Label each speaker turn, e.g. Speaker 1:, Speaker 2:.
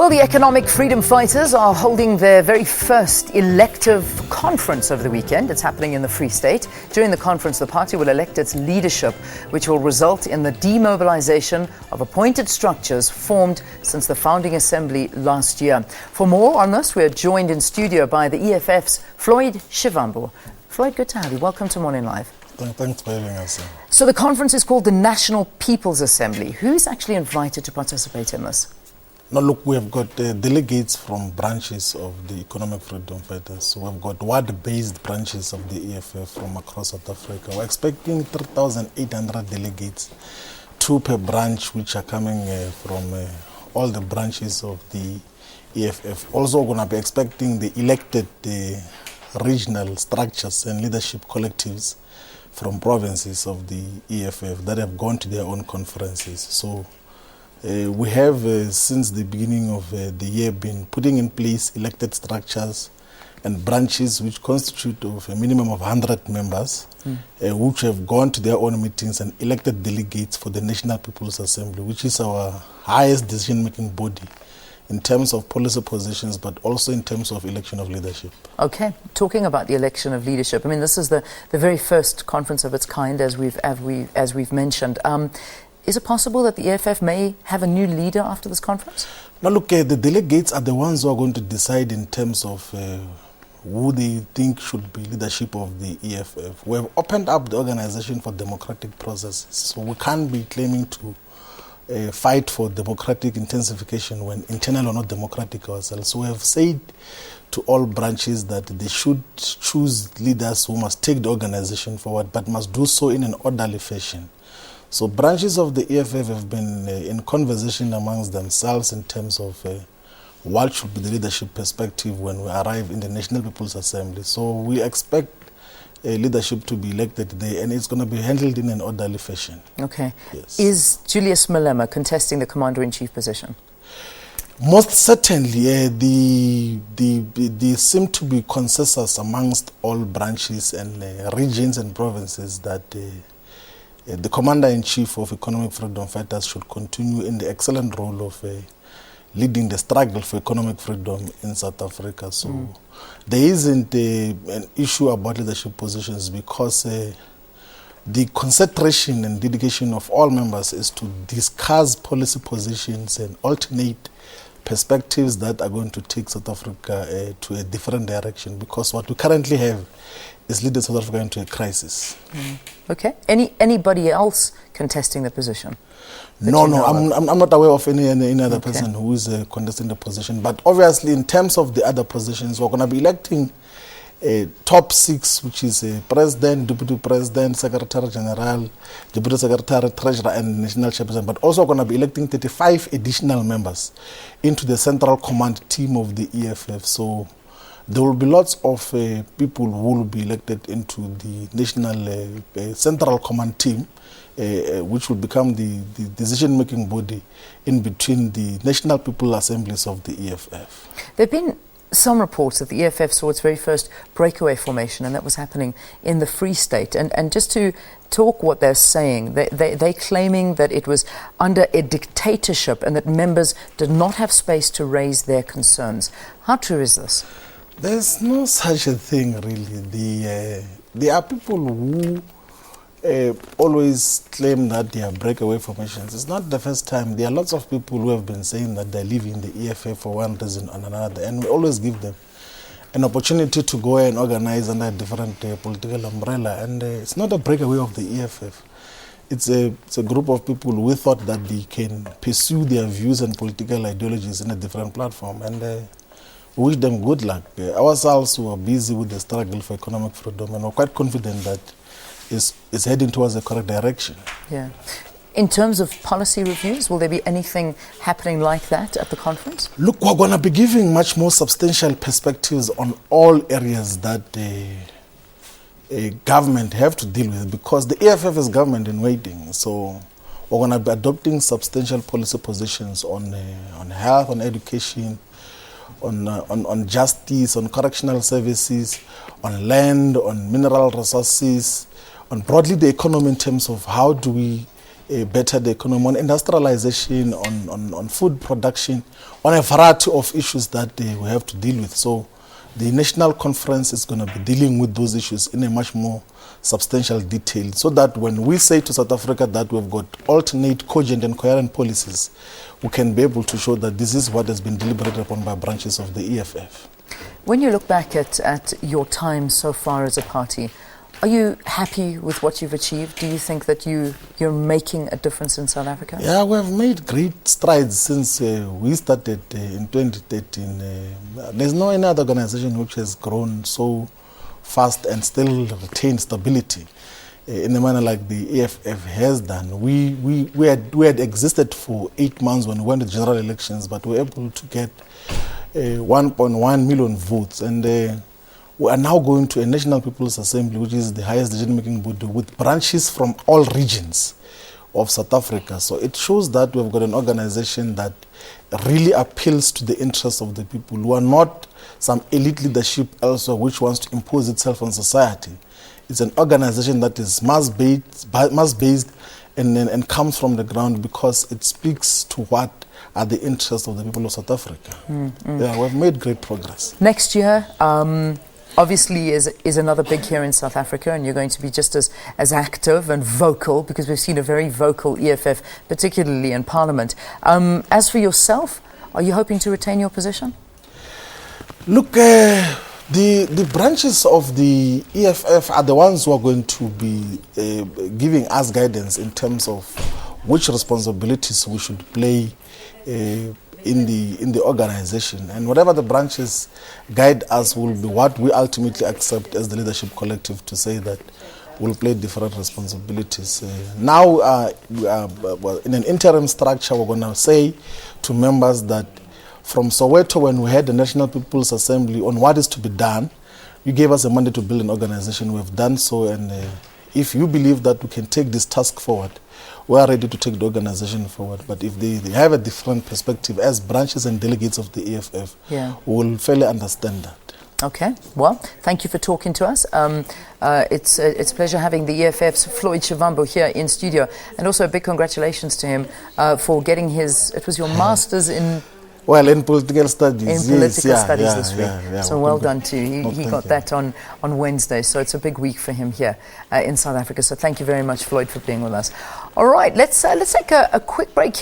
Speaker 1: Well, the economic freedom fighters are holding their very first elective conference over the weekend. It's happening in the Free State. During the conference, the party will elect its leadership, which will result in the demobilization of appointed structures formed since the founding assembly last year. For more on this, we are joined in studio by the EFF's Floyd Shivambu. Floyd, good to have you. Welcome to Morning Live.
Speaker 2: Thanks for having us.
Speaker 1: So the conference is called the National People's Assembly. Who's actually invited to participate in this?
Speaker 2: Now, look, we have got delegates from branches of the economic freedom fighters. So we've got ward-based branches of the EFF from across South Africa. We're expecting 3,800 delegates, 2 per branch, which are coming from all the branches of the EFF. Also, we're going to be expecting the elected regional structures and leadership collectives from provinces of the EFF that have gone to their own conferences. So we have, since the beginning of the year, been putting in place elected structures and branches which constitute of a minimum of 100 members, which have gone to their own meetings and elected delegates for the National People's Assembly, which is our highest decision-making body in terms of policy positions, but also in terms of election of leadership.
Speaker 1: Okay, talking about the election of leadership, I mean, this is the very first conference of its kind, as we've mentioned. Is it possible that the EFF may have a new leader after this conference?
Speaker 2: Now, look, the delegates are the ones who are going to decide in terms of who they think should be leadership of the EFF. We have opened up the organization for democratic processes, so we can't be claiming to fight for democratic intensification when internal or not democratic ourselves. So we have said to all branches that they should choose leaders who must take the organization forward, but must do so in an orderly fashion. So branches of the EFF have been in conversation amongst themselves in terms of what should be the leadership perspective when we arrive in the National People's Assembly. So we expect leadership to be elected there, and it's going to be handled in an orderly fashion.
Speaker 1: Okay.
Speaker 2: Yes.
Speaker 1: Is Julius Malema contesting the Commander-in-Chief position?
Speaker 2: Most certainly, there seem to be consensus amongst all branches and regions and provinces that the Commander-in-Chief of Economic Freedom Fighters should continue in the excellent role of leading the struggle for economic freedom in South Africa. So there isn't an issue about leadership positions, because the concentration and dedication of all members is to discuss policy positions and alternate perspectives that are going to take South Africa to a different direction, because what we currently have is leading South Africa into a crisis.
Speaker 1: Okay. Anybody else contesting the position?
Speaker 2: No, I'm not aware of any other person who is contesting the position. But obviously, in terms of the other positions, we're going to be electing top 6, which is President, Deputy President, Secretary General, Deputy Secretary, Treasurer, and National Chairperson. But also going to be electing 35 additional members into the Central Command team of the EFF. So there will be lots of people who will be elected into the National Central Command team, which will become the decision-making body in between the National People's Assemblies of the EFF.
Speaker 1: There have been some reports that the EFF saw its very first breakaway formation, and that was happening in the Free State. And just to talk what they're saying, they're claiming that it was under a dictatorship and that members did not have space to raise their concerns. How true is this?
Speaker 2: There's no such a thing, really. There are people who always claim that they are breakaway formations. It's not the first time. There are lots of people who have been saying that they live in the EFF for one reason or another, and we always give them an opportunity to go and organize under a different political umbrella. And it's not a breakaway of the EFF. It's a group of people who thought that they can pursue their views and political ideologies in a different platform, and we wish them good luck. Ourselves, who are busy with the struggle for economic freedom, and we're quite confident that it's heading towards the correct direction.
Speaker 1: Yeah. In terms of policy reviews, will there be anything happening like that at the conference?
Speaker 2: Look, we're going to be giving much more substantial perspectives on all areas that government have to deal with, because the EFF is government in waiting. So we're going to be adopting substantial policy positions on health, on education, on justice, on correctional services, on land, on mineral resources, on broadly the economy in terms of how do we better the economy, on industrialization, on food production, on a variety of issues that we have to deal with. So the national conference is going to be dealing with those issues in a much more substantial detail, so that when we say to South Africa that we've got alternate, cogent and coherent policies, we can be able to show that this is what has been deliberated upon by branches of the EFF.
Speaker 1: When you look back at your time so far as a party, are you happy with what you've achieved? Do you think that you're making a difference in South Africa?
Speaker 2: Yeah, we have made great strides since we started in 2013. There's no any other organization which has grown so fast and still retain stability in a manner like the EFF has done. We had existed for 8 months when we went to general elections, but we were able to get 1.1 million votes, and we are now going to a National People's Assembly, which is the highest decision-making body, with branches from all regions of South Africa. So it shows that we've got an organization that really appeals to the interests of the people, who are not some elite leadership elsewhere which wants to impose itself on society. It's an organization that is mass-based and comes from the ground because it speaks to what are the interests of the people of South Africa. Yeah, we've made great progress.
Speaker 1: Next year, obviously is another big year in South Africa, and you're going to be just as active and vocal, because we've seen a very vocal EFF, particularly in Parliament. As for yourself, are you hoping to retain your position?
Speaker 2: Look, the branches of the EFF are the ones who are going to be giving us guidance in terms of which responsibilities we should play in the organization, and whatever the branches guide us will be what we ultimately accept as the leadership collective to say that we'll play different responsibilities. Now, in an interim structure, we're going to say to members that from Soweto, when we had the National People's Assembly on what is to be done, you gave us a mandate to build an organization. We've done so, and if you believe that we can take this task forward, we are ready to take the organization forward. But if they have a different perspective as branches and delegates of the EFF, we will fairly understand that.
Speaker 1: Okay, well, thank you for talking to us. It's a pleasure having the EFF's Floyd Shivambu here in studio, and also a big congratulations to him for getting it was your master's in...
Speaker 2: Well, in political studies.
Speaker 1: In political studies this week.
Speaker 2: Yeah,
Speaker 1: so well done to you. He got that on Wednesday, so it's a big week for him here in South Africa. So thank you very much, Floyd, for being with us. All right, let's take a quick break.